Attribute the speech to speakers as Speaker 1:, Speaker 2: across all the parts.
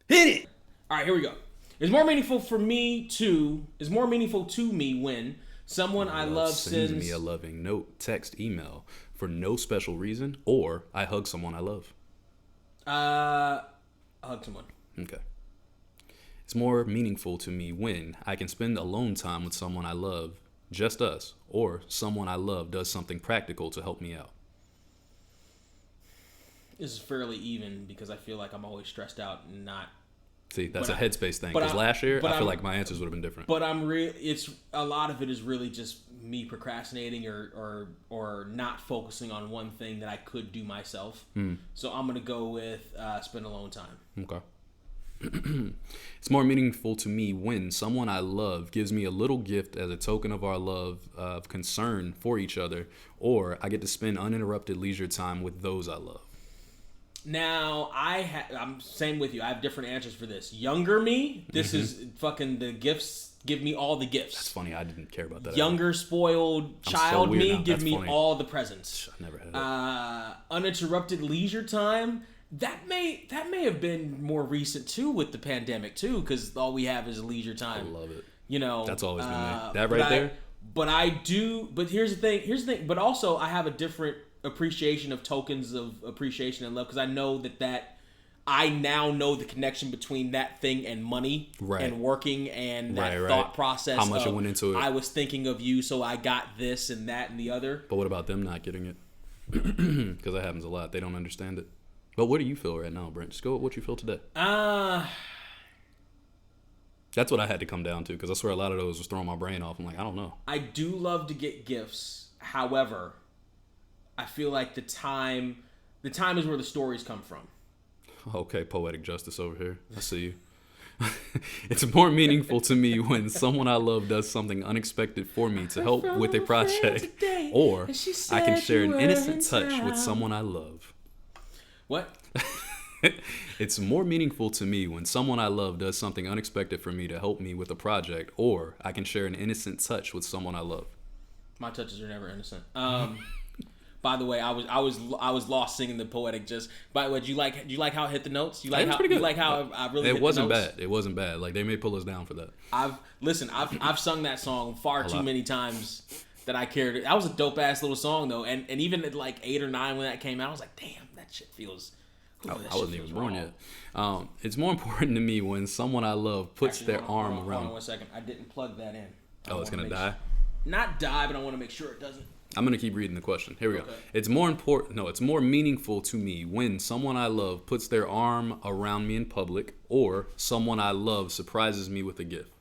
Speaker 1: Hit it.
Speaker 2: All right, here we go. It's more meaningful to me when someone I love
Speaker 1: sends me a loving note, text, email for no special reason, or I hug someone I love.
Speaker 2: Hug someone.
Speaker 1: Okay. It's more meaningful to me when I can spend alone time with someone I love, just us, or someone I love does something practical to help me out.
Speaker 2: This is fairly even because I feel like I'm always stressed out and not.
Speaker 1: See, that's a headspace thing. Because last year, I feel like my answers would have been different.
Speaker 2: But it's a lot of it is really just me procrastinating or not focusing on one thing that I could do myself. So I'm gonna go with spend alone time.
Speaker 1: Okay. It's more meaningful to me when someone I love gives me a little gift as a token of our love, of concern for each other, or I get to spend uninterrupted leisure time with those I love.
Speaker 2: Now, I'm same with you. I have different answers for this. Younger me, this is fucking the gifts. Give me all the gifts.
Speaker 1: That's funny. I didn't care about that.
Speaker 2: Younger, spoiled child
Speaker 1: so
Speaker 2: me,
Speaker 1: now.
Speaker 2: give
Speaker 1: That's
Speaker 2: me
Speaker 1: funny.
Speaker 2: all the presents.
Speaker 1: I never had it.
Speaker 2: Uninterrupted leisure time. That may have been more recent too with the pandemic too, because all we have is leisure time.
Speaker 1: I love it.
Speaker 2: You know,
Speaker 1: that's always been me. That right there.
Speaker 2: But here's the thing. But also, I have a different appreciation of tokens of appreciation and love because I know that I now know the connection between that thing and money and working and that thought process.
Speaker 1: How much it went into it.
Speaker 2: I was thinking of you, so I got this and that and the other.
Speaker 1: But what about them not getting it? Because that happens a lot. They don't understand it. But what do you feel right now, Brent? Just go with what you feel today. That's what I had to come down to because I swear a lot of those was throwing my brain off. I'm like, I don't know.
Speaker 2: I do love to get gifts. However, I feel like the time is where the stories come from.
Speaker 1: Okay, poetic justice over here. I see you. It's more meaningful to me when someone I love does something unexpected for me to help with a project, or I can share an innocent touch with someone I love.
Speaker 2: What?
Speaker 1: It's more meaningful to me when someone I love does something unexpected for me to help me with a project, or I can share an innocent touch with someone I love.
Speaker 2: My touches are never innocent. By the way, I was lost singing the poetic just. By the way, do you like how it hit the notes? You like how I really.
Speaker 1: It
Speaker 2: hit
Speaker 1: wasn't
Speaker 2: the notes?
Speaker 1: bad. It wasn't bad. Like they may pull us down for that.
Speaker 2: I've sung that song far too many times that I cared. That was a dope ass little song though, and even at like 8 or 9 when that came out, I was like, damn, that shit feels.
Speaker 1: I wasn't even born yet. It's more important to me when someone I love puts their arm around.
Speaker 2: Hold on 1 second. I didn't plug that in.
Speaker 1: It's gonna die.
Speaker 2: Not die, but I want to make sure it doesn't.
Speaker 1: I'm gonna keep reading the question. Here we go. It's more meaningful to me when someone I love puts their arm around me in public, or someone I love surprises me with a gift.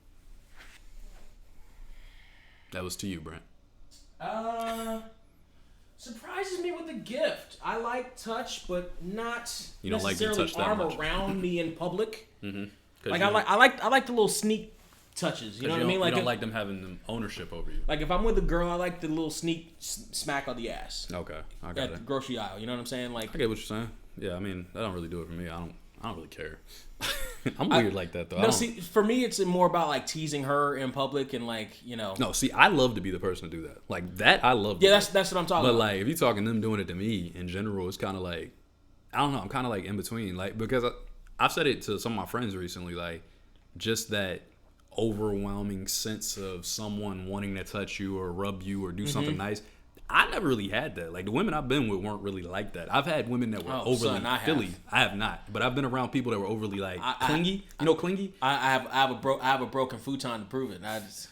Speaker 1: That was to you, Brent.
Speaker 2: Surprises me with a gift. I like touch, but not
Speaker 1: you don't
Speaker 2: necessarily
Speaker 1: like to touch that
Speaker 2: arm
Speaker 1: much.
Speaker 2: around me in public.
Speaker 1: Mm-hmm.
Speaker 2: Like I like the little sneak touches. You know what I mean?
Speaker 1: Like you don't like them having ownership over you.
Speaker 2: Like if I'm with a girl, I like the little sneak smack on the ass.
Speaker 1: Okay, I got
Speaker 2: at
Speaker 1: it.
Speaker 2: the grocery aisle. You know what I'm saying? Like
Speaker 1: I get what you're saying. Yeah, I mean that don't really do it for me. I don't really care. I'm weird like that though.
Speaker 2: No, see, for me, it's more about like teasing her in public and like
Speaker 1: No, see, I love to be the person to do that. Like that, I love.
Speaker 2: Yeah, that's what I'm talking about.
Speaker 1: But like, if you're talking them doing it to me in general, it's kind of like, I don't know. I'm kind of like in between, like because I've said it to some of my friends recently, like just that overwhelming sense of someone wanting to touch you or rub you or do something nice. I never really had that. Like the women I've been with weren't really like that. I've had women that were overly Philly. I have not, but I've been around people that were overly like clingy. Clingy.
Speaker 2: I have a broken futon to prove it.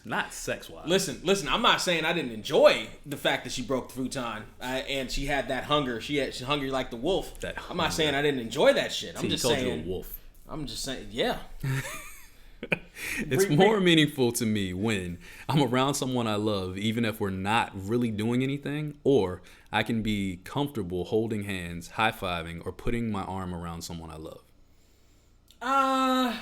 Speaker 1: Not sex wise.
Speaker 2: Listen. I'm not saying I didn't enjoy the fact that she broke the futon and she had that hunger. She's hungry like the wolf. I'm not saying I didn't enjoy that shit. I'm just saying.
Speaker 1: You a wolf.
Speaker 2: I'm just saying. Yeah.
Speaker 1: It's more meaningful to me when I'm around someone I love, even if we're not really doing anything, or I can be comfortable holding hands, high-fiving, or putting my arm around someone I love. I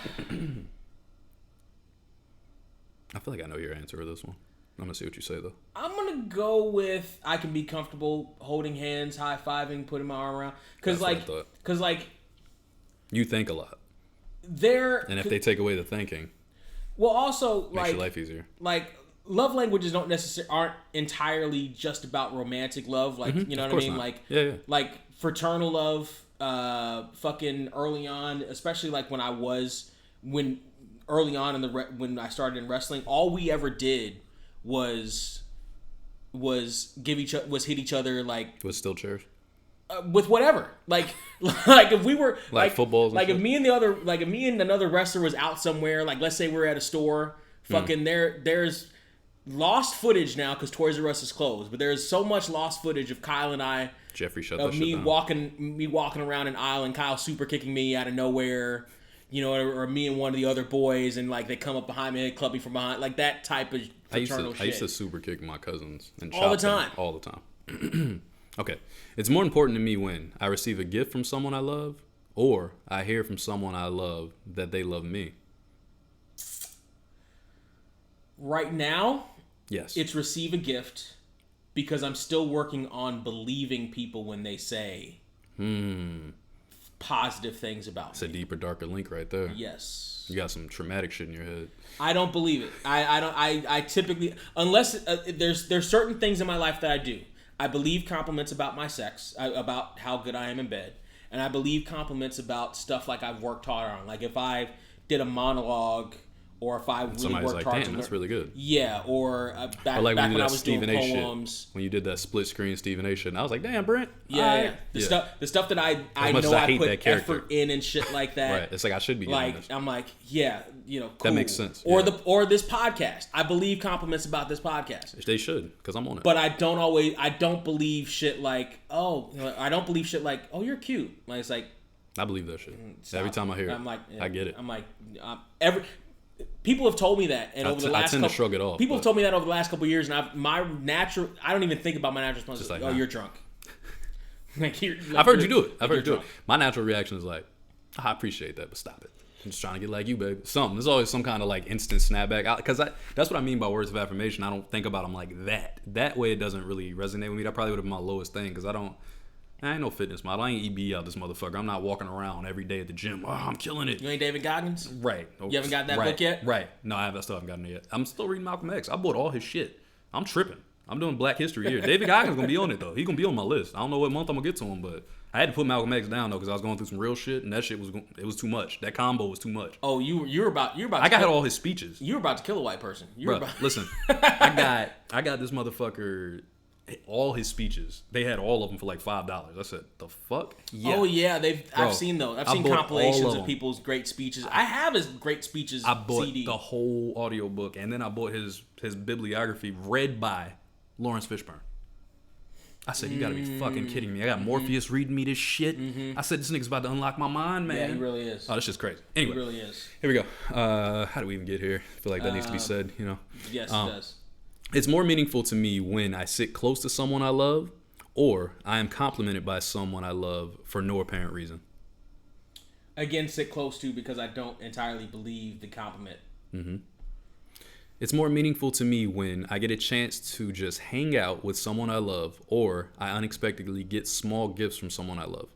Speaker 1: feel like I know your answer to this one. I'm going to see what you say, though.
Speaker 2: I'm going to go with I can be comfortable holding hands, high-fiving, putting my arm around. Because,
Speaker 1: you think a lot. And if they take away the thinking,
Speaker 2: well, also
Speaker 1: makes your life easier.
Speaker 2: Like love languages aren't entirely just about romantic love. Like you know what I mean?
Speaker 1: Not.
Speaker 2: Like
Speaker 1: yeah.
Speaker 2: Like fraternal love fucking early on, especially like when early on when I started in wrestling, all we ever did was hit each other like
Speaker 1: with steel chairs.
Speaker 2: With whatever, like if we were like
Speaker 1: footballs,
Speaker 2: like if me and another wrestler was out somewhere, like let's say we're at a store, fucking there's lost footage now because Toys R Us is closed, but there's so much lost footage of Kyle and I,
Speaker 1: Jeffrey shut
Speaker 2: of
Speaker 1: that
Speaker 2: me
Speaker 1: shit down.
Speaker 2: walking around an aisle and Kyle super kicking me out of nowhere, you know, or me and one of the other boys, and like they come up behind me and club me from behind, like that type of fraternal shit.
Speaker 1: I used to super kick my cousins and
Speaker 2: all the
Speaker 1: chop
Speaker 2: time,
Speaker 1: them all the time. Okay. It's more important to me when I receive a gift from someone I love or I hear from someone I love that they love me.
Speaker 2: Right now,
Speaker 1: yes,
Speaker 2: it's receive a gift because I'm still working on believing people when they say positive things about me.
Speaker 1: It's a deeper, darker link right there.
Speaker 2: Yes.
Speaker 1: You got some traumatic shit in your head.
Speaker 2: I don't believe it. I typically, unless there's certain things in my life that I do. I believe compliments about my sex, about how good I am in bed. And I believe compliments about stuff like I've worked hard on. Like if I did a monologue or if I really
Speaker 1: somebody's
Speaker 2: worked
Speaker 1: like,
Speaker 2: hard
Speaker 1: damn, that's really good.
Speaker 2: Yeah, or back
Speaker 1: like
Speaker 2: when I was doing poems.
Speaker 1: When you did that split screen Stephen A shit, and I was like, damn, Brent.
Speaker 2: Yeah. The stuff that I know I put effort in and shit like that.
Speaker 1: Right. It's like I should be
Speaker 2: like
Speaker 1: this.
Speaker 2: I'm like, yeah, you know, cool.
Speaker 1: That makes sense.
Speaker 2: Or this podcast. I believe compliments about this podcast.
Speaker 1: They should, because I'm on it.
Speaker 2: But I don't believe shit like, oh, you're cute. Like it's like
Speaker 1: I believe that shit. Every time I hear it.
Speaker 2: I'm like,
Speaker 1: I get it.
Speaker 2: I'm like, people have told me that, and over the last
Speaker 1: to shrug it off.
Speaker 2: People have told me that over the last couple of years, and I don't even think about my natural response. Like, you're drunk.
Speaker 1: I've heard you do it. I've heard you do it. My natural reaction is like, I appreciate that, but stop it. I'm just trying to get like you, babe. There's always some kind of like instant snapback. Because that's what I mean by words of affirmation. I don't think about them like that. That way it doesn't really resonate with me. That probably would have been my lowest thing because I ain't no fitness model. I ain't EB out this motherfucker. I'm not walking around every day at the gym. Oh, I'm killing it.
Speaker 2: You ain't David Goggins?
Speaker 1: Right.
Speaker 2: You haven't got that book yet?
Speaker 1: Right. No, I still haven't gotten it yet. I'm still reading Malcolm X. I bought all his shit. I'm tripping. I'm doing Black History here. David Goggins going to be on it, though. He's going to be on my list. I don't know what month I'm going to get to him, but I had to put Malcolm X down, though, because I was going through some real shit, and that shit was too much. That combo was too much.
Speaker 2: Oh, you're about
Speaker 1: I got all his speeches.
Speaker 2: You were about to kill a white person.
Speaker 1: Listen. I got this motherfucker... all his speeches, they had all of them for like $5. I said, "The fuck?"
Speaker 2: Yeah. Oh yeah, I've seen those. I've seen compilations of people's great speeches. I have his great speeches.
Speaker 1: I bought
Speaker 2: CD.
Speaker 1: the whole audiobook, and then I bought his bibliography read by Lawrence Fishburne. I said, "You gotta be fucking kidding me! I got Morpheus reading me this shit." I said, "This nigga's about to unlock my mind, man."
Speaker 2: Yeah, he really is.
Speaker 1: Oh, this shit's crazy. Anyway,
Speaker 2: he really is.
Speaker 1: Here we go. How do we even get here? I feel like that needs to be said. You know.
Speaker 2: Yes, it does.
Speaker 1: It's more meaningful to me when I sit close to someone I love or I am complimented by someone I love for no apparent reason.
Speaker 2: Again, sit close to because I don't entirely believe the compliment.
Speaker 1: Mm-hmm. It's more meaningful to me when I get a chance to just hang out with someone I love or I unexpectedly get small gifts from someone I love.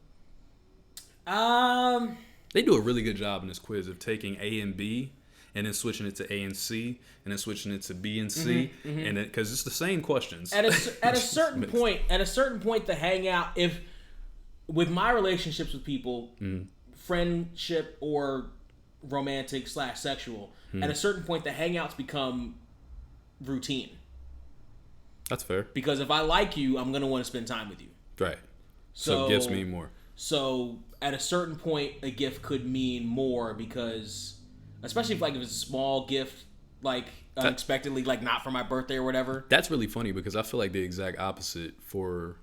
Speaker 1: They do a really good job in this quiz of taking A and B and then switching it to A and C, and then switching it to B and C, and then because it's the same questions.
Speaker 2: At a certain point, the hangout, if with my relationships with people, friendship or romantic / sexual, at a certain point the hangouts become routine.
Speaker 1: That's fair.
Speaker 2: Because if I like you, I'm gonna want to spend time with you.
Speaker 1: Right. So gifts mean more.
Speaker 2: So at a certain point, a gift could mean more because. Especially if it's a small gift, like unexpectedly, like not for my birthday or whatever.
Speaker 1: That's really funny because I feel like the exact opposite for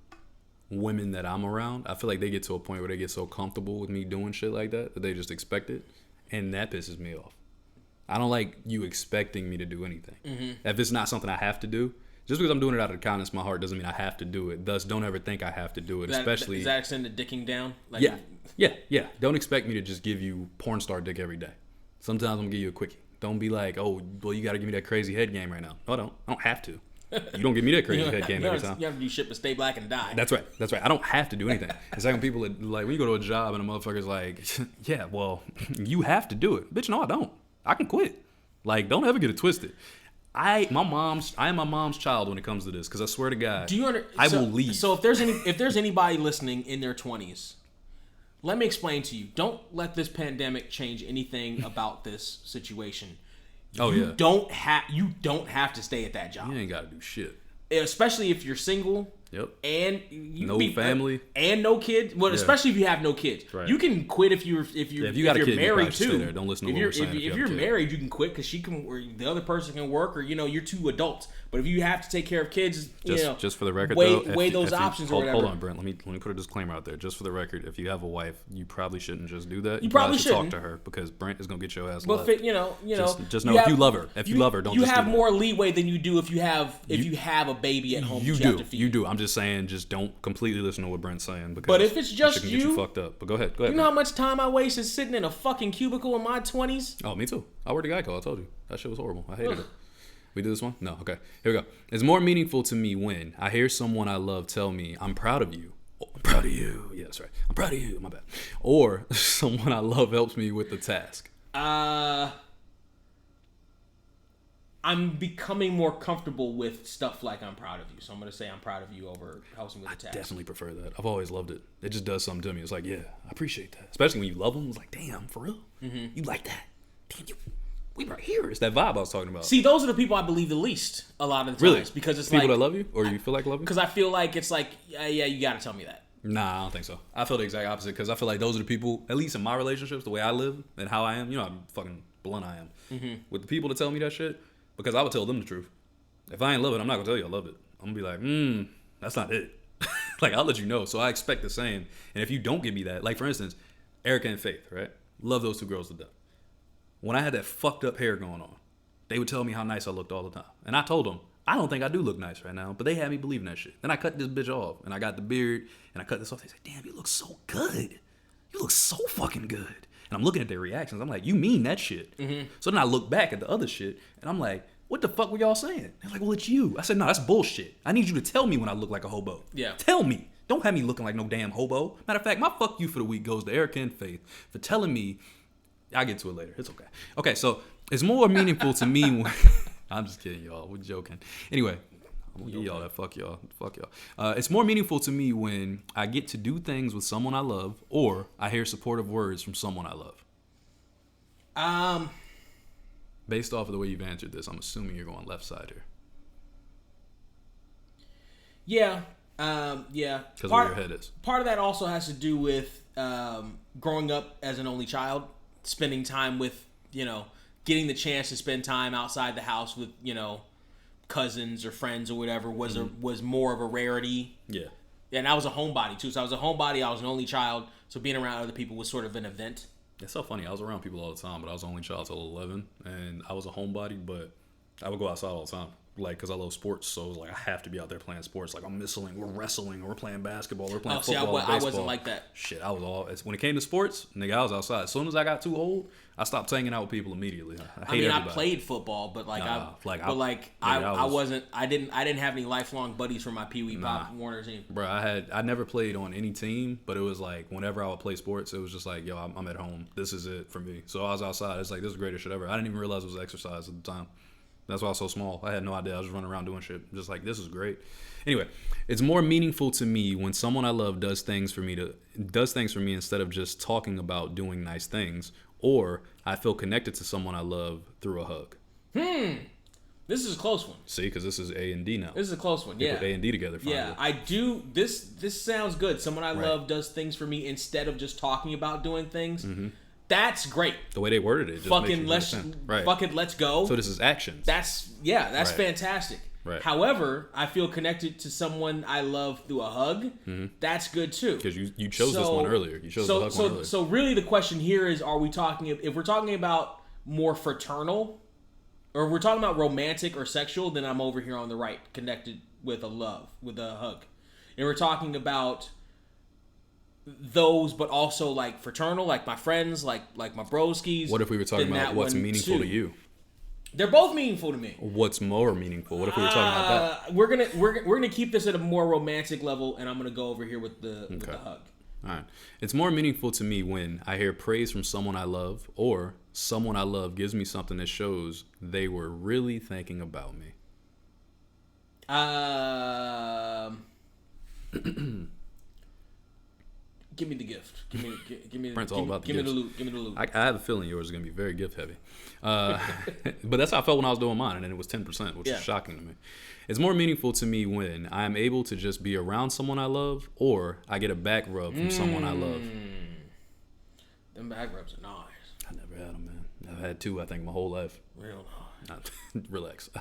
Speaker 1: women that I'm around. I feel like they get to a point where they get so comfortable with me doing shit like that they just expect it, and that pisses me off. I don't like you expecting me to do anything. If it's not something I have to do, just because I'm doing it out of the kindness of my heart doesn't mean I have to do it. Thus, don't ever think I have to do it.
Speaker 2: Is that extend to dicking down? Like,
Speaker 1: yeah. Don't expect me to just give you porn star dick every day. Sometimes I'm going to give you a quickie. Don't be like, oh, well, you got to give me that crazy head game right now. No, I don't. I don't have to. You don't give me that crazy head game every time.
Speaker 2: You have to do shit but stay black and die.
Speaker 1: That's right. I don't have to do anything. It's like when people are like, when you go to a job and a motherfucker's like, yeah, well, you have to do it. Bitch, no, I don't. I can quit. Like, don't ever get it twisted. I am my mom's child when it comes to this because I swear to God, I will leave.
Speaker 2: So if there's anybody listening in their 20s, let me explain to you. Don't let this pandemic change anything about this situation. You don't have to stay at that job.
Speaker 1: You ain't got to do shit.
Speaker 2: Especially if you're single.
Speaker 1: Yep.
Speaker 2: And
Speaker 1: no family
Speaker 2: and no kids. Well, especially if you have no kids,
Speaker 1: right.
Speaker 2: You can quit if you're married too.
Speaker 1: Don't listen to what we're saying.
Speaker 2: If you're married, you can quit because she can, or the other person can work, or you're two adults. But if you have to take care of kids,
Speaker 1: just for the record,
Speaker 2: weigh those options or whatever.
Speaker 1: Hold on, Brent. Let me put a disclaimer out there. Just for the record, if you have a wife, you probably shouldn't just do that.
Speaker 2: You probably should
Speaker 1: talk to her because Brent is gonna get your ass.
Speaker 2: But
Speaker 1: left. Just know if you love her. If you love her, don't.
Speaker 2: You
Speaker 1: just
Speaker 2: have
Speaker 1: do
Speaker 2: more leeway than you do if you have a baby at home.
Speaker 1: You do. I'm just saying, just don't completely listen to what Brent's saying. Because
Speaker 2: but if it's just
Speaker 1: get you fucked up. But go ahead.
Speaker 2: You know how much time I wasted sitting in a fucking cubicle in my 20s?
Speaker 1: Oh, me too. I worked at Geico. I told you that shit was horrible. I hated it. We do this one? No. Okay. Here we go. It's more meaningful to me when I hear someone I love tell me, I'm proud of you. Oh, I'm proud of you. Yeah, that's right. I'm proud of you. My bad. Or someone I love helps me with the task.
Speaker 2: I'm becoming more comfortable with stuff like I'm proud of you. So I'm going to say I'm proud of you over helping with the task.
Speaker 1: I definitely prefer that. I've always loved it. It just does something to me. It's like, yeah, I appreciate that. Especially when you love them. It's like, damn, for real? Mm-hmm. You like that? Damn, we right here. It's that vibe I was talking about.
Speaker 2: See, those are the people I believe the least a lot of the times.
Speaker 1: Really?
Speaker 2: Because it's
Speaker 1: people that love you? Or you feel like love you?
Speaker 2: Because I feel like it's like, yeah, you got to tell me that.
Speaker 1: Nah, I don't think so. I feel the exact opposite because I feel like those are the people, at least in my relationships, the way I live and how I am, how fucking blunt I am. Mm-hmm. With the people that tell me that shit, because I would tell them the truth. If I ain't love it, I'm not going to tell you I love it. I'm going to be like, that's not it. Like, I'll let you know. So I expect the same. And if you don't give me that, like, for instance, Erica and Faith, right? Love those two girls to death. When I had that fucked up hair going on, they would tell me how nice I looked all the time. And I told them, I don't think I do look nice right now, but they had me believing that shit. Then I cut this bitch off, and I got the beard, and I cut this off. They said, damn, you look so good. You look so fucking good. And I'm looking at their reactions. I'm like, you mean that shit? Mm-hmm. So then I look back at the other shit, and I'm like, what the fuck were y'all saying? They're like, well, it's you. I said, no, that's bullshit. I need you to tell me when I look like a hobo.
Speaker 2: Yeah.
Speaker 1: Tell me. Don't have me looking like no damn hobo. Matter of fact, my fuck you for the week goes to Erica and Faith for telling me. I'll get to it later. It's okay. Okay, so it's more meaningful to me when... I'm just kidding, y'all. We're joking. Anyway, I'm gonna give y'all that. Fuck y'all. Fuck y'all. It's more meaningful to me when I get to do things with someone I love or I hear supportive words from someone I love. Based off of the way you've answered this, I'm assuming you're going left side here.
Speaker 2: Yeah. Yeah.
Speaker 1: Because where your head is.
Speaker 2: Part of that also has to do with growing up as an only child, spending time with, getting the chance to spend time outside the house with, cousins or friends or whatever was more of a rarity.
Speaker 1: Yeah.
Speaker 2: And I was a homebody too. So I was a homebody. I was an only child. So being around other people was sort of an event.
Speaker 1: It's so funny. I was around people all the time, but I was the only child till 11, and I was a homebody, but I would go outside all the time, like, because I love sports, so it was like I have to be out there playing sports. Like, I'm missing, we're wrestling, we're playing basketball, we're playing football, baseball.
Speaker 2: I wasn't like that.
Speaker 1: Shit, I was all... When it came to sports, nigga, I was outside. As soon as I got too old, I stopped hanging out with people immediately. I mean, everybody.
Speaker 2: I played football, but I didn't have any lifelong buddies from my Pee Wee Pop Warner team.
Speaker 1: Bro, I never played on any team, but it was like whenever I would play sports, it was just like, yo, I'm at home. This is it for me. So I was outside. It's like, this is the greatest shit ever. I didn't even realize it was exercise at the time. That's why I was so small. I had no idea. I was just running around doing shit. Just like, this is great. Anyway, it's more meaningful to me when someone I love does things for me instead of just talking about doing nice things, or I feel connected to someone I love through a hug.
Speaker 2: This is a close one.
Speaker 1: See, because this is A and D now.
Speaker 2: This is a close one. Yeah.
Speaker 1: Put A and D together. Finally.
Speaker 2: Yeah, I do. This sounds good. Someone I love does things for me instead of just talking about doing things. Mm-hmm. That's great.
Speaker 1: The way they worded it. Just
Speaker 2: fucking let's go.
Speaker 1: So this is actions.
Speaker 2: That's fantastic.
Speaker 1: Right.
Speaker 2: However, I feel connected to someone I love through a hug. Mm-hmm. That's good too.
Speaker 1: Because you chose this one earlier. You chose the hug one earlier. So
Speaker 2: really the question here is, if we're talking about more fraternal, or if we're talking about romantic or sexual, then I'm over here on the right, connected with a hug. And we're talking about those, but also like fraternal, like my friends, like my broskies.
Speaker 1: What if we were talking about what's meaningful to you?
Speaker 2: They're both meaningful to me.
Speaker 1: What's more meaningful? What if we were talking about that?
Speaker 2: We're gonna keep this at a more romantic level, and I'm gonna go over here with the hug.
Speaker 1: All right. It's more meaningful to me when I hear praise from someone I love, or someone I love gives me something that shows they were really thinking about me.
Speaker 2: Give me the gift. Give me.
Speaker 1: Brent's all about the
Speaker 2: Give me
Speaker 1: gifts.
Speaker 2: the loot. Give me the loot.
Speaker 1: I have a feeling yours is going to be very gift heavy. But that's how I felt when I was doing mine, and then it was 10%, which is shocking to me. It's more meaningful to me when I am able to just be around someone I love, or I get a back rub from someone I love.
Speaker 2: Them back rubs are nice.
Speaker 1: I never had them, man. I've had 2, I think, my whole life.
Speaker 2: Real nice.
Speaker 1: Relax.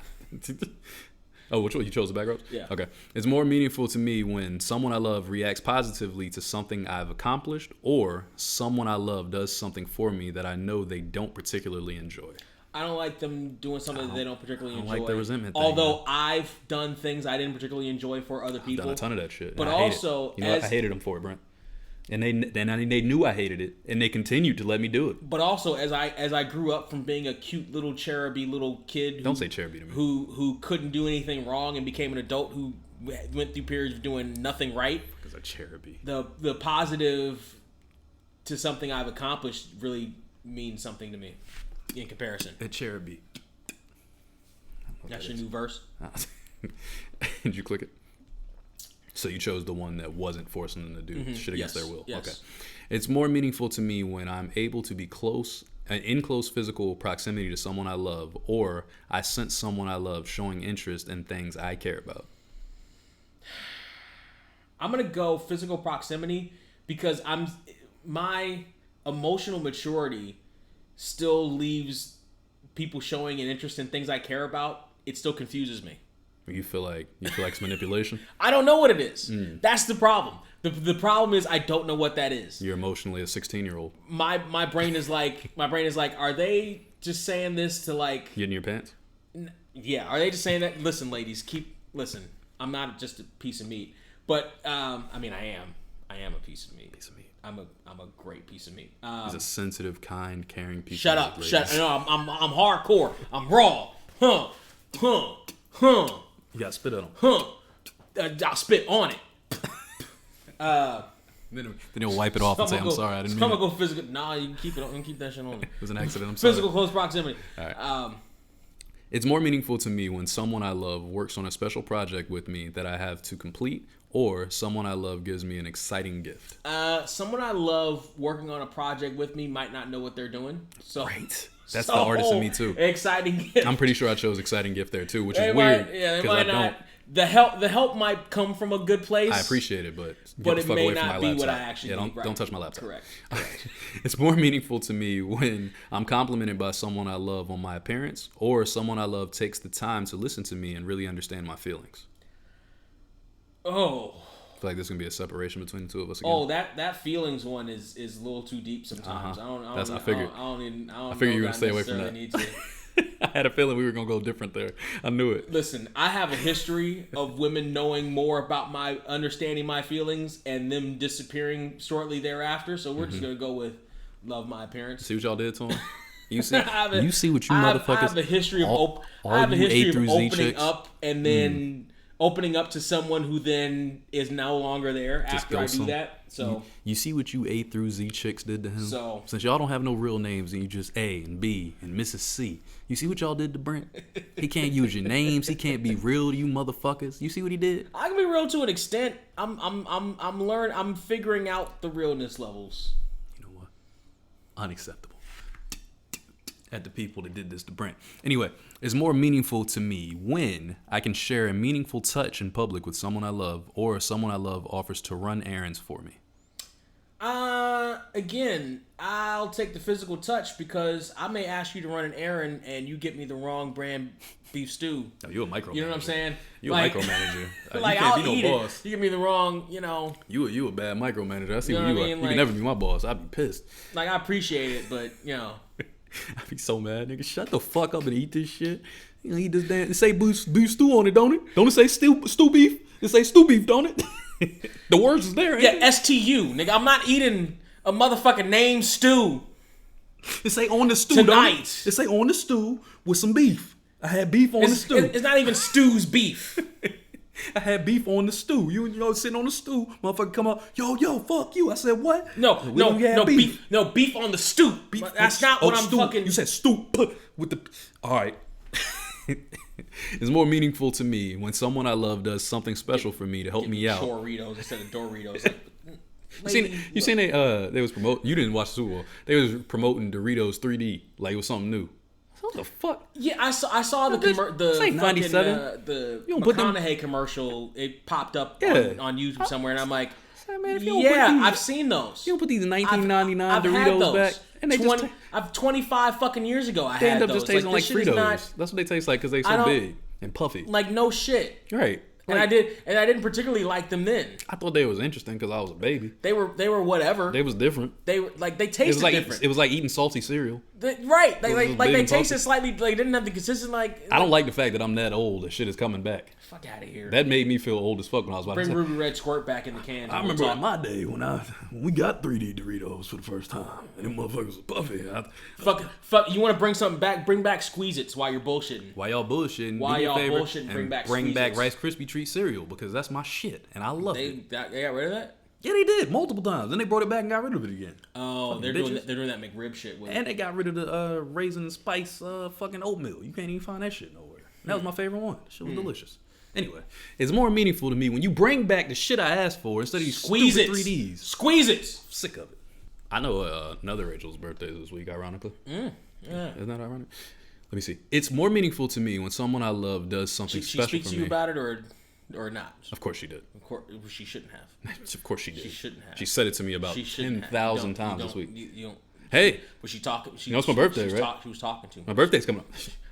Speaker 1: Oh, which one? You chose the back rubs?
Speaker 2: Yeah.
Speaker 1: Okay. It's more meaningful to me when someone I love reacts positively to something I've accomplished, or someone I love does something for me that I know they don't particularly enjoy.
Speaker 2: I don't like them doing something that they don't particularly enjoy.
Speaker 1: I don't like the resentment thing,
Speaker 2: Although
Speaker 1: man.
Speaker 2: I've done things I didn't particularly enjoy for other people.
Speaker 1: I've done a ton of that shit.
Speaker 2: But
Speaker 1: I hate
Speaker 2: also,
Speaker 1: it. You know what? I hated them for it, Brent. And they knew I hated it, and they continued to let me do it.
Speaker 2: But also, as I grew up from being a cute little cheruby little kid,
Speaker 1: Don't say cheruby to me.
Speaker 2: Who couldn't do anything wrong and became an adult who went through periods of doing nothing right.
Speaker 1: Because of cheruby.
Speaker 2: The positive to something I've accomplished really means something to me in comparison.
Speaker 1: A cheruby.
Speaker 2: That's your new verse.
Speaker 1: Did you click it? So you chose the one that wasn't forcing them to do shit against their will.
Speaker 2: Yes.
Speaker 1: Okay. It's more meaningful to me when I'm able to be in close physical proximity to someone I love, or I sense someone I love showing interest in things I care about.
Speaker 2: I'm gonna go physical proximity because my emotional maturity still leaves people showing an interest in things I care about. It still confuses me.
Speaker 1: You feel like it's manipulation?
Speaker 2: I don't know what it is. That's the problem. The problem is I don't know what that is.
Speaker 1: You're emotionally a 16-year-old.
Speaker 2: My brain is like, are they just saying this to like
Speaker 1: Get in your pants?
Speaker 2: Yeah, are they just saying that? Listen, ladies, listen. I'm not just a piece of meat, but I mean I am a piece of meat. I'm a great piece of meat.
Speaker 1: He's a sensitive, kind, caring piece
Speaker 2: Shut
Speaker 1: of
Speaker 2: up.
Speaker 1: meat.
Speaker 2: Shut. No, I'm hardcore. I'm raw. Huh.
Speaker 1: You gotta spit on him.
Speaker 2: I'll spit on it.
Speaker 1: Then he'll wipe it off and say, "I'm sorry, I didn't mean
Speaker 2: I'm
Speaker 1: it."
Speaker 2: gonna go physical. Nah, you can keep it. You can keep that shit on it.
Speaker 1: It was an accident. I'm sorry.
Speaker 2: Physical close proximity.
Speaker 1: All right. It's more meaningful to me when someone I love works on a special project with me that I have to complete, or someone I love gives me an exciting gift.
Speaker 2: Someone I love working on a project with me might not know what they're doing. So
Speaker 1: Right. That's the artist in me too.
Speaker 2: Exciting gift.
Speaker 1: I'm pretty sure I chose exciting gift there too, which
Speaker 2: They
Speaker 1: is
Speaker 2: might-
Speaker 1: weird.
Speaker 2: Yeah, they
Speaker 1: 'cause
Speaker 2: might not. The help might come from a good place.
Speaker 1: I appreciate it, but get
Speaker 2: But
Speaker 1: the
Speaker 2: it
Speaker 1: fuck
Speaker 2: may
Speaker 1: away from
Speaker 2: not
Speaker 1: my
Speaker 2: be
Speaker 1: laptop.
Speaker 2: what I actually
Speaker 1: yeah,
Speaker 2: need.
Speaker 1: don't touch my laptop.
Speaker 2: Correct.
Speaker 1: It's more meaningful to me when I'm complimented by someone I love on my appearance, or someone I love takes the time to listen to me and really understand my feelings.
Speaker 2: Oh.
Speaker 1: I feel like there's gonna be a separation between the two of us again.
Speaker 2: Oh, that feelings one is a little too deep sometimes.
Speaker 1: I figured.
Speaker 2: I
Speaker 1: figured you were gonna stay away from that.
Speaker 2: Need to.
Speaker 1: I had a feeling we were gonna go different there. I knew it.
Speaker 2: Listen, I have a history of women knowing more about my understanding my feelings and them disappearing shortly thereafter. So we're just gonna go with love my appearance.
Speaker 1: See what y'all did to him? You see, you see what you
Speaker 2: I
Speaker 1: motherfuckers.
Speaker 2: have a history of
Speaker 1: all
Speaker 2: opening
Speaker 1: you
Speaker 2: opening up and then opening up to someone who then is no longer there after I do that. So
Speaker 1: you see what you A through Z chicks did to him?
Speaker 2: So-
Speaker 1: since y'all don't have no real names and you just A and B and Mrs. C, you see what y'all did to Brent? He can't use your names. He can't be real to you motherfuckers. You see what he did?
Speaker 2: I can be real to an extent. I'm learning. I'm figuring out the realness levels.
Speaker 1: You know what? Unacceptable. At the people that did this to Brent. Anyway, it's more meaningful to me when I can share a meaningful touch in public with someone I love, or someone I love offers to run errands for me.
Speaker 2: Again, I'll take the physical touch because I may ask you to run an errand and you get me the wrong brand beef stew.
Speaker 1: No, you a micromanager.
Speaker 2: You know what I'm saying?
Speaker 1: You a micromanager.
Speaker 2: Like,
Speaker 1: you can't
Speaker 2: I'll
Speaker 1: be
Speaker 2: eat
Speaker 1: no
Speaker 2: it.
Speaker 1: boss.
Speaker 2: You give me the wrong,
Speaker 1: You a bad micromanager. I see
Speaker 2: You know
Speaker 1: what you
Speaker 2: what I
Speaker 1: are.
Speaker 2: mean?
Speaker 1: You
Speaker 2: Like-
Speaker 1: can never be my boss. I'd be pissed.
Speaker 2: like I appreciate it, but
Speaker 1: I'd be so mad, nigga. Shut the fuck up and eat this shit. You know, eat this damn. It say beef stew on it, don't it? Don't it say stew beef? It say stew beef, don't it? The words is there, ain't
Speaker 2: yeah, STU, nigga. I'm not eating a motherfucking name stew.
Speaker 1: It say on the stew,
Speaker 2: Tonight.
Speaker 1: don't it? It say on the stew with some beef. I had beef on the stew.
Speaker 2: It's not even stew's beef.
Speaker 1: I had beef on the stew. You know, sitting on the stew, motherfucker come up, yo, fuck you. I said, what?
Speaker 2: No,
Speaker 1: We don't have
Speaker 2: beef. No, beef on the stew.
Speaker 1: Beef
Speaker 2: That's
Speaker 1: on-
Speaker 2: not what I'm
Speaker 1: stew.
Speaker 2: fucking.
Speaker 1: You said stew with the. All right. It's more meaningful to me when someone I love does something special for me to help me out.
Speaker 2: Choritos instead of Doritos. Like,
Speaker 1: You seen they was promoting. You didn't watch the Super Bowl. They was promoting Doritos 3D like it was something new. What the fuck?
Speaker 2: Yeah, I saw the fucking
Speaker 1: 97.
Speaker 2: The
Speaker 1: You don't put them-
Speaker 2: McConaughey commercial. It popped up
Speaker 1: Yeah.
Speaker 2: on YouTube somewhere, and I'm like,
Speaker 1: Man, if you don't put these-
Speaker 2: I've seen those.
Speaker 1: You don't put these 1999
Speaker 2: I've had
Speaker 1: Doritos
Speaker 2: those.
Speaker 1: back, and they
Speaker 2: 25 fucking years ago. I
Speaker 1: they
Speaker 2: had
Speaker 1: end up
Speaker 2: those.
Speaker 1: just tasting like
Speaker 2: this shit is
Speaker 1: Fritos.
Speaker 2: not-
Speaker 1: That's what they taste like because they
Speaker 2: I
Speaker 1: so
Speaker 2: don't-
Speaker 1: big and puffy.
Speaker 2: like no shit.
Speaker 1: Right.
Speaker 2: And
Speaker 1: Like,
Speaker 2: I didn't particularly like them then.
Speaker 1: I thought they was interesting because I was a baby.
Speaker 2: They were whatever.
Speaker 1: They was different.
Speaker 2: They were like they
Speaker 1: It
Speaker 2: tasted
Speaker 1: was like
Speaker 2: different.
Speaker 1: It was like eating salty cereal.
Speaker 2: Right.
Speaker 1: was
Speaker 2: Like
Speaker 1: big
Speaker 2: they
Speaker 1: and
Speaker 2: tasted
Speaker 1: puffy.
Speaker 2: slightly. Like didn't have the consistent like.
Speaker 1: I don't like the fact that I'm that old. That shit is coming back.
Speaker 2: Fuck out of here.
Speaker 1: That made me feel old as fuck when I was about
Speaker 2: Bring
Speaker 1: to say.
Speaker 2: Ruby Red Squirt back in the can.
Speaker 1: I remember in my day when we got 3D Doritos for the first time, and them motherfuckers were puffy.
Speaker 2: Fuck. You want to bring something back? Bring back Squeeze-Its while you're bullshitting.
Speaker 1: Why y'all bullshitting?
Speaker 2: Why
Speaker 1: Do me a
Speaker 2: y'all
Speaker 1: favor
Speaker 2: bullshitting?
Speaker 1: and
Speaker 2: Bring back
Speaker 1: bring back
Speaker 2: Squeeze-Its.
Speaker 1: Rice Krispie treat cereal because that's my shit, and I love it.
Speaker 2: They got rid of that.
Speaker 1: Yeah, they did multiple times. Then they brought it back and got rid of it again.
Speaker 2: Oh,
Speaker 1: Fucking
Speaker 2: they're
Speaker 1: bitches.
Speaker 2: doing that McRib shit with
Speaker 1: And they got rid of the raisin spice fucking oatmeal. You can't even find that shit nowhere. That was my favorite one. That shit was delicious. Anyway, it's more meaningful to me when you bring back the shit I asked for instead of these
Speaker 2: Squeeze
Speaker 1: stupid
Speaker 2: it.
Speaker 1: 3Ds.
Speaker 2: Squeeze it.
Speaker 1: Sick of it. I know another Rachel's birthday this week, ironically.
Speaker 2: Yeah.
Speaker 1: Isn't that ironic? Let me see. It's more meaningful to me when someone I love does something
Speaker 2: She
Speaker 1: special
Speaker 2: speaks
Speaker 1: for
Speaker 2: to
Speaker 1: me.
Speaker 2: you about it or not?
Speaker 1: Of course she did.
Speaker 2: Of course, she shouldn't have.
Speaker 1: Of course she did.
Speaker 2: She shouldn't have.
Speaker 1: She said it to me about
Speaker 2: She shouldn't have.
Speaker 1: 10,000
Speaker 2: You don't-
Speaker 1: times
Speaker 2: you
Speaker 1: this
Speaker 2: don't-
Speaker 1: week.
Speaker 2: You don't.
Speaker 1: Hey,
Speaker 2: Was she talking?
Speaker 1: You know it's my birthday,
Speaker 2: she was
Speaker 1: right?
Speaker 2: She was talking to me.
Speaker 1: my birthday's coming up.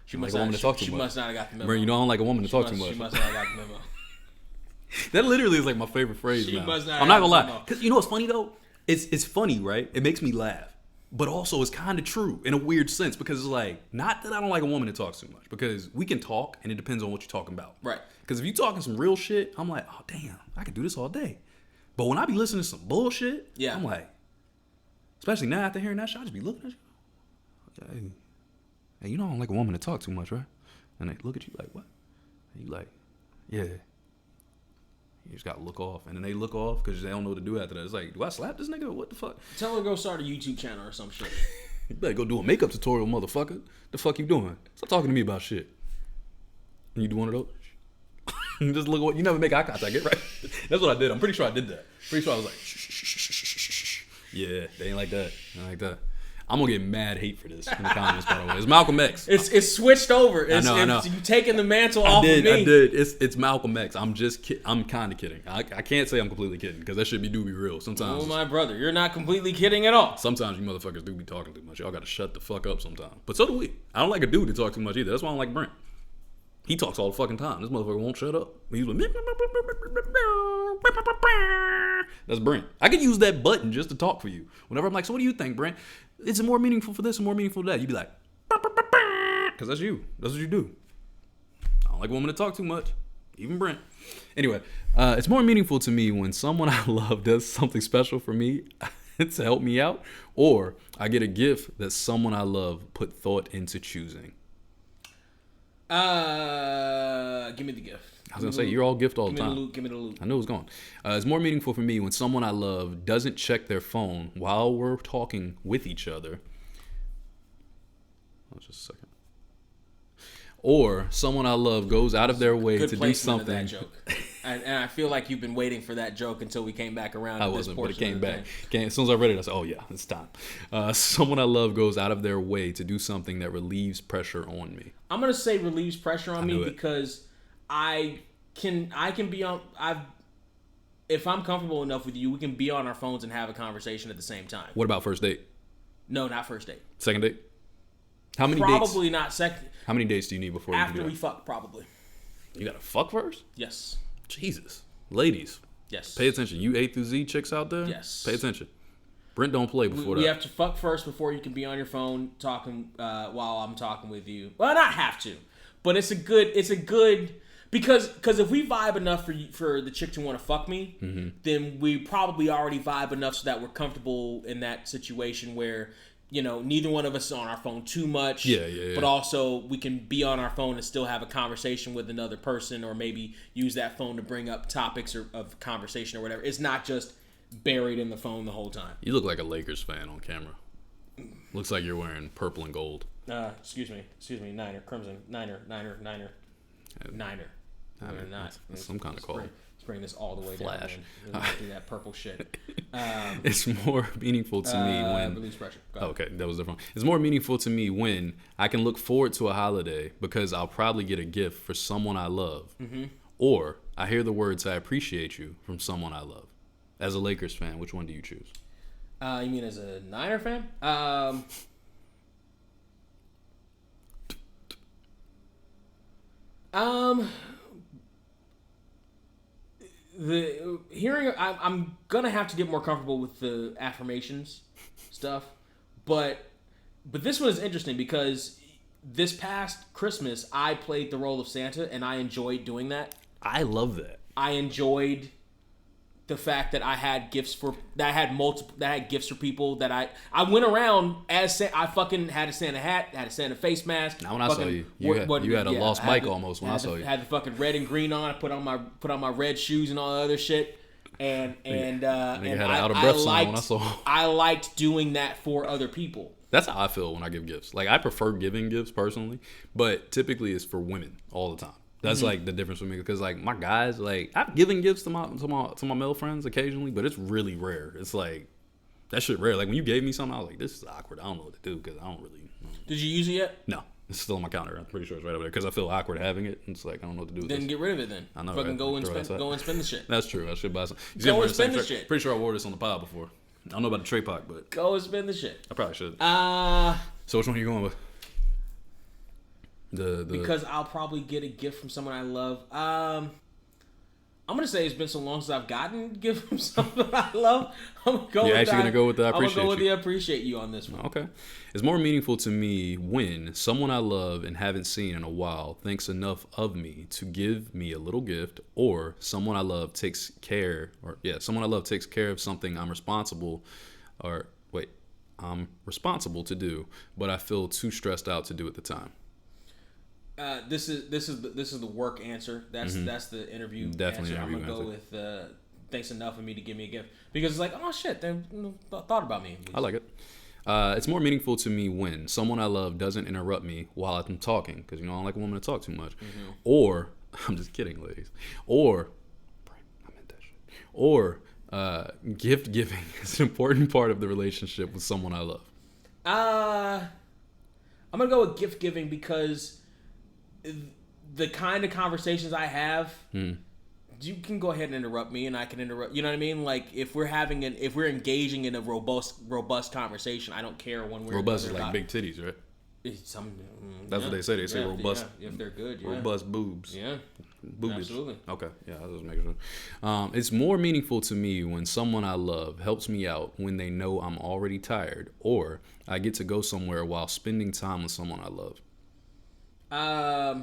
Speaker 2: She
Speaker 1: I'm
Speaker 2: must
Speaker 1: like a woman
Speaker 2: not.
Speaker 1: to talk too
Speaker 2: She
Speaker 1: much.
Speaker 2: must not have got the memo.
Speaker 1: Brent, you know I don't like a woman to talk too
Speaker 2: She
Speaker 1: much.
Speaker 2: must not have got the memo.
Speaker 1: That literally is like my favorite phrase
Speaker 2: She
Speaker 1: now.
Speaker 2: must not
Speaker 1: I'm not
Speaker 2: have
Speaker 1: gonna lie,
Speaker 2: the memo.
Speaker 1: because you know what's funny though? It's funny, right? It makes me laugh, but also it's kind of true in a weird sense because it's like not that I don't like a woman that talks too much because we can talk and it depends on what you're talking about.
Speaker 2: Right.
Speaker 1: Because if you're talking some real shit, I'm like, oh damn, I could do this all day. But when I be listening to some bullshit,
Speaker 2: Yeah.
Speaker 1: I'm like, especially now after hearing that shit, I just be looking at you. Hey, you know I don't like a woman to talk too much, right? And they look at you like, what? And you like, yeah. You just gotta look off, and then they look off because they don't know what to do after that. It's like, do I slap this nigga? Or what the fuck?
Speaker 2: Tell her to go start a YouTube channel or some shit.
Speaker 1: You better go do a makeup tutorial, motherfucker. The fuck you doing? Stop talking to me about shit. And you do one of those? You just look. You never make eye contact, get right? That's what I did. I'm pretty sure I did that. Pretty sure I was like, shh, shh, shh, shh, shh, shh, shh. Yeah, they ain't like that. They ain't like that. I'm gonna get mad hate for this in the comments. By the way, it's Malcolm X.
Speaker 2: It's switched over. It's,
Speaker 1: I know.
Speaker 2: You taking the mantle
Speaker 1: I
Speaker 2: off
Speaker 1: did.
Speaker 2: of me.
Speaker 1: I did. It's Malcolm X. I'm just. I'm kind of kidding. I can't say I'm completely kidding because that shit be real. Sometimes.
Speaker 2: Oh my brother, you're not completely kidding at all.
Speaker 1: Sometimes you motherfuckers do be talking too much. Y'all gotta shut the fuck up sometimes. But so do we. I don't like a dude to talk too much either. That's why I don't like Brent. He talks all the fucking time. This motherfucker won't shut up. He's like, that's Brent. I could use that button just to talk for you. Whenever I'm like, so what do you think, Brent? It's more meaningful for this and more meaningful for that. You'd be like, because that's you. That's what you do. I don't like a woman to talk too much. Even Brent. Anyway, it's more meaningful to me when someone I love does something special for me to help me out, or I get a gift that someone I love put thought into choosing.
Speaker 2: Give me the gift.
Speaker 1: I was gonna say you're all gift all the
Speaker 2: Give me
Speaker 1: time.
Speaker 2: the loot. Give me the loot.
Speaker 1: I knew it was going. It's more meaningful for me when someone I love doesn't check their phone while we're talking with each other. Oh, just a second. Or someone I love goes out of their way
Speaker 2: Good
Speaker 1: to do
Speaker 2: placement of
Speaker 1: something.
Speaker 2: that joke. And I feel like you've been waiting for that joke until we came back around.
Speaker 1: I
Speaker 2: to this
Speaker 1: wasn't, but it
Speaker 2: portion
Speaker 1: came
Speaker 2: of the
Speaker 1: back.
Speaker 2: thing.
Speaker 1: As soon as I read it, I said, "Oh yeah, it's time." Someone I love goes out of their way to do something that relieves pressure on me.
Speaker 2: I'm gonna say relieves pressure on me
Speaker 1: knew it.
Speaker 2: because I can be on. If I'm comfortable enough with you, we can be on our phones and have a conversation at the same time.
Speaker 1: What about first date?
Speaker 2: No, not first date.
Speaker 1: Second date? How many dates?
Speaker 2: Probably not second.
Speaker 1: How many dates do you need before you
Speaker 2: After
Speaker 1: do that?
Speaker 2: we fuck, probably.
Speaker 1: You gotta fuck first?
Speaker 2: Yes.
Speaker 1: Jesus, ladies,
Speaker 2: Yes.
Speaker 1: pay attention. You A through Z chicks out there?
Speaker 2: Yes.
Speaker 1: Pay attention. Brent don't play before
Speaker 2: We
Speaker 1: that.
Speaker 2: have to fuck first before you can be on your phone talking while I'm talking with you. Well, not have to, but it's a good because if we vibe enough for the chick to want to fuck me, then we probably already vibe enough so that we're comfortable in that situation where, you know, neither one of us is on our phone too much.
Speaker 1: Yeah.
Speaker 2: But also we can be on our phone and still have a conversation with another person, or maybe use that phone to bring up topics of conversation or whatever. It's not just buried in the phone the whole time.
Speaker 1: You look like a Lakers fan on camera. Looks like you're wearing purple and gold.
Speaker 2: Excuse me, Niner, Crimson, Niner. Not.
Speaker 1: That's some kind of call.
Speaker 2: bring this all the way
Speaker 1: Flash.
Speaker 2: down. Do that purple shit.
Speaker 1: It's more meaningful to me when...
Speaker 2: Release pressure.
Speaker 1: Okay, that was different. It's more meaningful to me when I can look forward to a holiday because I'll probably get a gift for someone I love. Mm-hmm. Or I hear the words, I appreciate you, from someone I love. As a Lakers fan, which one do you choose?
Speaker 2: You mean as a Niner fan? I'm gonna have to get more comfortable with the affirmations stuff, but this one is interesting because this past Christmas I played the role of Santa and I enjoyed doing that.
Speaker 1: I love that.
Speaker 2: I enjoyed the fact that I had gifts for gifts for people that I went around as I fucking had a Santa hat, had a Santa face mask.
Speaker 1: Now when I saw you, you had a lost bike almost when I saw you.
Speaker 2: Had the fucking red and green on. I put on my red shoes and all the other shit. And I liked doing that for other people.
Speaker 1: That's how I feel when I give gifts. Like I prefer giving gifts personally, but typically it's for women all the time. That's like the difference for me because like my guys, like I've given gifts to my male friends occasionally, but it's really rare. It's like that shit rare. Like when you gave me something, I was like, this is awkward. I don't know what to do because I don't really.
Speaker 2: Did you use it yet?
Speaker 1: No, it's still on my counter. I'm pretty sure it's right over there because I feel awkward having it. It's like I don't know what to do with
Speaker 2: Then
Speaker 1: this.
Speaker 2: Get rid of it then.
Speaker 1: I know.
Speaker 2: Fucking
Speaker 1: right?
Speaker 2: go and spend the shit.
Speaker 1: That's true. I should buy some.
Speaker 2: Go and spend the shit.
Speaker 1: Pretty sure I wore this on the pod before. I don't know about the Trey Pac, but
Speaker 2: go and spend the shit.
Speaker 1: I probably should. So which one are you going with?
Speaker 2: Because I'll probably get a gift from someone I love. I'm gonna say it's been so long since I've gotten a gift from someone I love. I'm gonna go with the I appreciate you. I'm gonna go with the appreciate you on this one.
Speaker 1: Okay. It's more meaningful to me when someone I love and haven't seen in a while thinks enough of me to give me a little gift, or someone I love takes care of something I'm responsible to do, but I feel too stressed out to do at the time.
Speaker 2: This is the work answer. That's the interview
Speaker 1: Definitely
Speaker 2: answer. I'm gonna go with thanks enough of me to give me a gift because it's like, oh shit, they thought about me.
Speaker 1: I like it. It's more meaningful to me when someone I love doesn't interrupt me while I'm talking because I don't like a woman to talk too much. Mm-hmm. Or I'm just kidding, ladies. Or I meant that shit. Or gift giving is an important part of the relationship with someone I love.
Speaker 2: I'm gonna go with gift giving because the kind of conversations I have, you can go ahead and interrupt me, and I can interrupt. You know what I mean? Like if we're engaging in a robust conversation, I don't care one way.
Speaker 1: Robust is like big titties, right? That's what they say. They say robust.
Speaker 2: Yeah, if they're good, yeah.
Speaker 1: Robust boobs.
Speaker 2: Yeah.
Speaker 1: Boobage.
Speaker 2: Absolutely.
Speaker 1: Okay. Yeah, I was just making sure. It's more meaningful to me when someone I love helps me out when they know I'm already tired, or I get to go somewhere while spending time with someone I love.
Speaker 2: I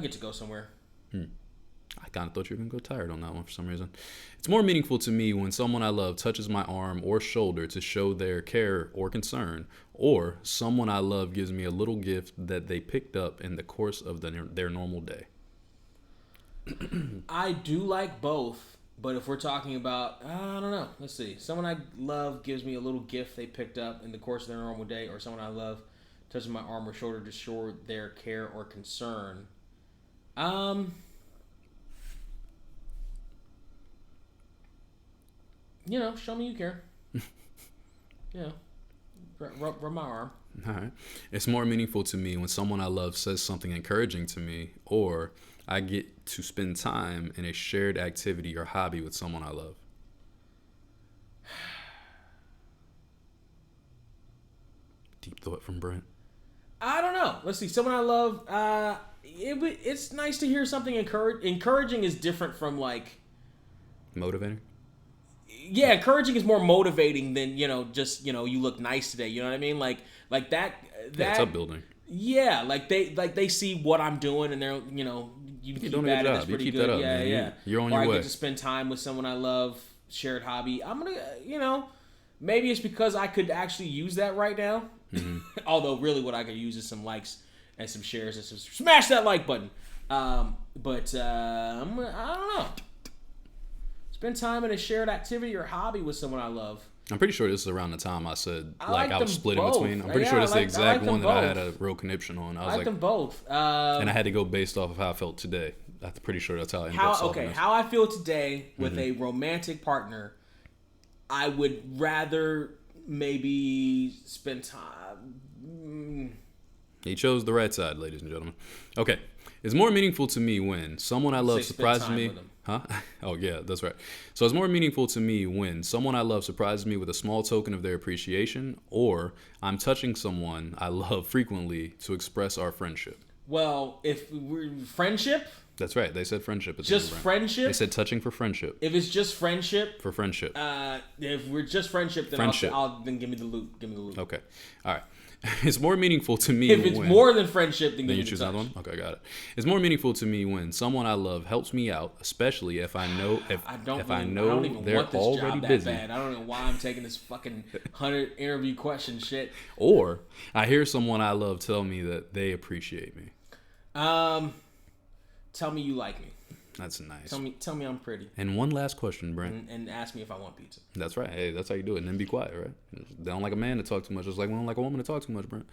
Speaker 2: get to go somewhere.
Speaker 1: I kind of thought you were going to go tired on that one for some reason. It's more meaningful to me when someone I love touches my arm or shoulder to show their care or concern, or someone I love gives me a little gift that they picked up in the course of their normal day.
Speaker 2: I do like both, but if we're talking about, I don't know. Let's see. Someone I love gives me a little gift they picked up in the course of their normal day, or someone I love touching my arm or shoulder to show their care or concern. Show me you care. Rub my arm.
Speaker 1: All right. It's more meaningful to me when someone I love says something encouraging to me, or I get to spend time in a shared activity or hobby with someone I love. Deep thought from Brent.
Speaker 2: I don't know. Let's see. Someone I love. It's nice to hear something encouraging is different from like
Speaker 1: motivating.
Speaker 2: Yeah, encouraging is more motivating than just you look nice today. You know what I mean? Like that.
Speaker 1: Yeah, it's upbuilding.
Speaker 2: Yeah, like they see what I'm doing and they're you keep
Speaker 1: doing a good job. You keep
Speaker 2: good.
Speaker 1: That up.
Speaker 2: Yeah,
Speaker 1: man.
Speaker 2: yeah.
Speaker 1: You're on
Speaker 2: or
Speaker 1: your way.
Speaker 2: I get to spend time with someone I love, shared hobby. I'm gonna maybe it's because I could actually use that right now. Mm-hmm. Although really what I could use is some likes and some shares and some smash that like button. But I don't know. Spend time in a shared activity or hobby with someone I love.
Speaker 1: I'm pretty sure this is around the time I said I was split in
Speaker 2: both.
Speaker 1: between. I'm pretty sure this is the exact one that I had a real conniption on. I was
Speaker 2: like them both.
Speaker 1: And I had to go based off of how I felt today. I'm pretty sure that's how I ended up solving this.
Speaker 2: How I feel today with a romantic partner, I would rather maybe spend time.
Speaker 1: He chose the right side, ladies and gentlemen. Okay. It's more meaningful to me when someone I love surprises me. Huh? Oh, yeah, that's right. So it's more meaningful to me when someone I love surprises me with a small token of their appreciation, or I'm touching someone I love frequently to express our friendship.
Speaker 2: Well, if we're friendship.
Speaker 1: That's right. They said friendship.
Speaker 2: Just friendship?
Speaker 1: They said touching for friendship.
Speaker 2: If it's just friendship.
Speaker 1: For friendship.
Speaker 2: If we're just friendship, then I'll then give me the loot. Give me the loot.
Speaker 1: Okay. All right. It's more meaningful to me
Speaker 2: if it's more than friendship, then
Speaker 1: you choose another one. Okay, got it. It's more meaningful to me when someone I love helps me out, especially if I know they're already busy.
Speaker 2: Bad. I don't know why I'm taking this fucking 100 interview question shit.
Speaker 1: Or I hear someone I love tell me that they appreciate me.
Speaker 2: Tell me you like me.
Speaker 1: That's nice.
Speaker 2: Tell me I'm pretty.
Speaker 1: And one last question, Brent.
Speaker 2: And ask me if I want pizza.
Speaker 1: That's right. Hey, that's how you do it. And then be quiet, right? They don't like a man to talk too much. It's like we don't like a woman to talk too much, Brent.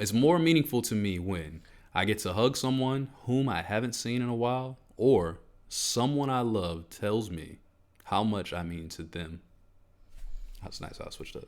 Speaker 1: It's more meaningful to me when I get to hug someone whom I haven't seen in a while, or someone I love tells me how much I mean to them. That's nice how I switched up.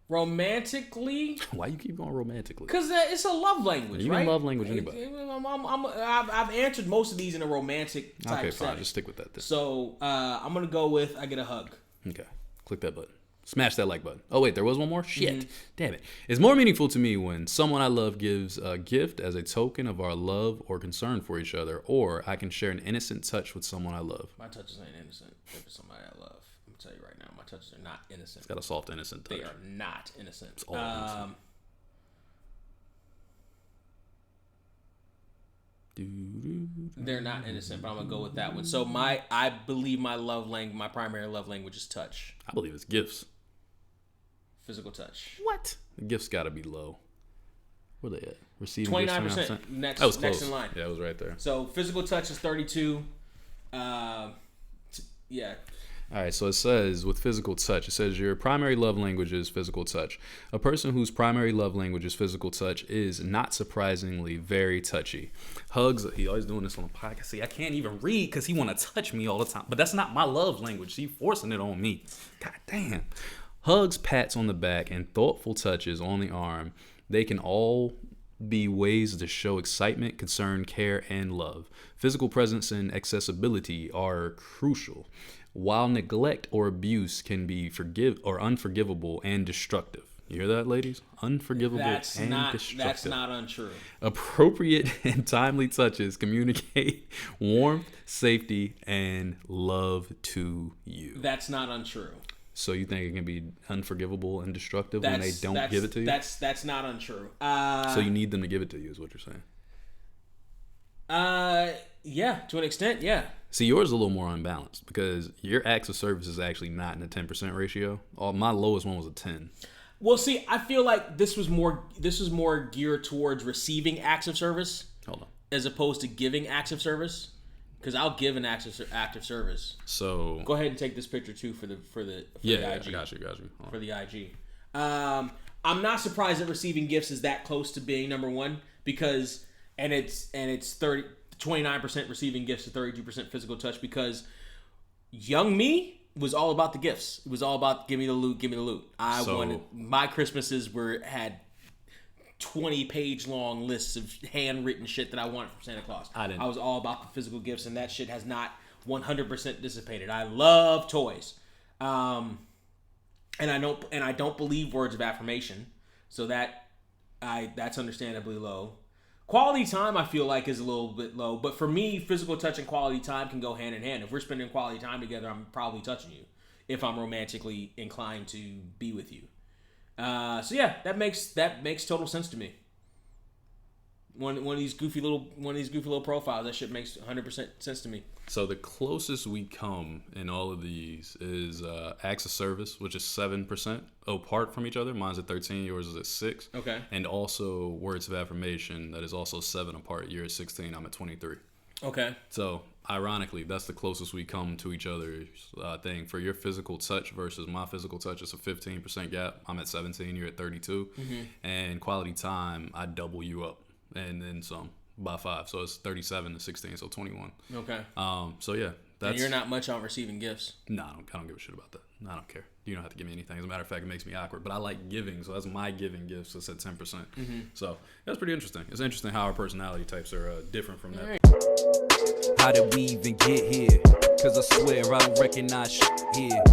Speaker 2: Romantically?
Speaker 1: Why you keep going romantically?
Speaker 2: Because it's a love language,
Speaker 1: you
Speaker 2: right?
Speaker 1: can love language anybody.
Speaker 2: I've answered most of these in a romantic type
Speaker 1: Okay, fine.
Speaker 2: setting.
Speaker 1: Just stick with that then.
Speaker 2: So I'm going to go with I get a hug.
Speaker 1: Okay. Click that button. Smash that like button. Oh, wait, there was one more? Shit. Damn it. It's more meaningful to me when someone I love gives a gift as a token of our love or concern for each other, or I can share an innocent touch with someone I love.
Speaker 2: My touches ain't innocent. If it's somebody I love. I'm going to tell you right now. My touches are not innocent.
Speaker 1: It's got a soft, innocent touch.
Speaker 2: They are not innocent.
Speaker 1: It's all innocent.
Speaker 2: They're not innocent, but I'm gonna go with that one. So I believe my primary love language is touch.
Speaker 1: I believe it's gifts.
Speaker 2: Physical touch.
Speaker 1: What? The gifts gotta be low. Where they at? Receiving
Speaker 2: 29%. Next in line.
Speaker 1: Yeah, it was right there.
Speaker 2: So physical touch is 32. Yeah.
Speaker 1: All right, so it says with physical touch, it says your primary love language is physical touch. A person whose primary love language is physical touch is not surprisingly very touchy. Hugs, he always doing this on the podcast. See, I can't even read because he want to touch me all the time. But that's not my love language. He forcing it on me. God damn. Hugs, pats on the back, and thoughtful touches on the arm, they can all be ways to show excitement, concern, care, and love. Physical presence and accessibility are crucial, while neglect or abuse can be unforgivable and destructive. You hear that, ladies? Unforgivable and destructive.
Speaker 2: That's not untrue.
Speaker 1: Appropriate and timely touches communicate warmth, safety, and love to you.
Speaker 2: That's not untrue.
Speaker 1: So you think it can be unforgivable and destructive when they don't give it to you?
Speaker 2: That's not untrue.
Speaker 1: So you need them to give it to you is what you're saying?
Speaker 2: Yeah, to an extent, yeah.
Speaker 1: See, yours is a little more unbalanced because your acts of service is actually not in a 10% ratio. My lowest one was a 10.
Speaker 2: Well, see, I feel like this was more geared towards receiving acts of service.
Speaker 1: Hold on.
Speaker 2: As opposed to giving acts of service. Because I'll give an act of service. So go ahead and take this picture too for the IG.
Speaker 1: I got you.
Speaker 2: For the IG. I'm not surprised that receiving gifts is that close to being number one because it's 29% receiving gifts to 32% physical touch because young me was all about the gifts. It was all about give me the loot. My Christmases had 20-page long lists of handwritten shit that I wanted from Santa Claus. I was all about the physical gifts, and that shit has not 100% dissipated. I love toys, and I don't believe words of affirmation, so that's understandably low. Quality time I feel like is a little bit low, but for me, physical touch and quality time can go hand in hand. If we're spending quality time together, I'm probably touching you if I'm romantically inclined to be with you. So yeah, that makes total sense to me. One of these goofy little profiles, that shit makes 100% sense to me.
Speaker 1: So the closest we come in all of these is acts of service, which is 7% apart from each other. Mine's at 13, yours is at 6.
Speaker 2: Okay.
Speaker 1: And also words of affirmation, that is also 7 apart. You're at 16, I'm at 23.
Speaker 2: Okay.
Speaker 1: So ironically, that's the closest we come to each other's thing. For your physical touch versus my physical touch, it's a 15% gap. I'm at 17, you're at 32. And quality time, I double you up and then some by 5. So it's 37 to 16, so 21.
Speaker 2: Okay.
Speaker 1: So yeah.
Speaker 2: And you're not much on receiving gifts.
Speaker 1: No, I don't give a shit about that. I don't care. You don't have to give me anything. As a matter of fact, it makes me awkward. But I like giving, so that's my giving gifts. It's at 10%. So that's pretty interesting. It's interesting how our personality types are different from that.
Speaker 3: How did we even get here? Cause I swear I don't recognize shit here.